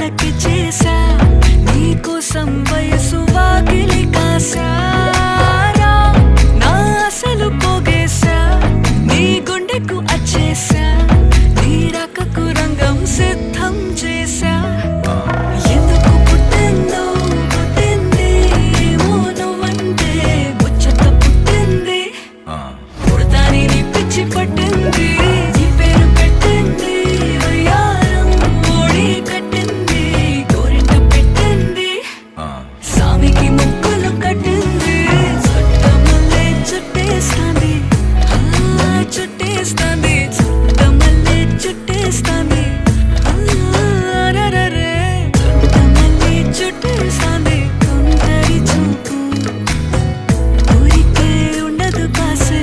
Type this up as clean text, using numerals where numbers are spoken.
అందాలకి చేసా నీకోసం వయసు వాకిలి కాసారా నా అసలు పోగేశా నీ గుండెకు అచ్చేసా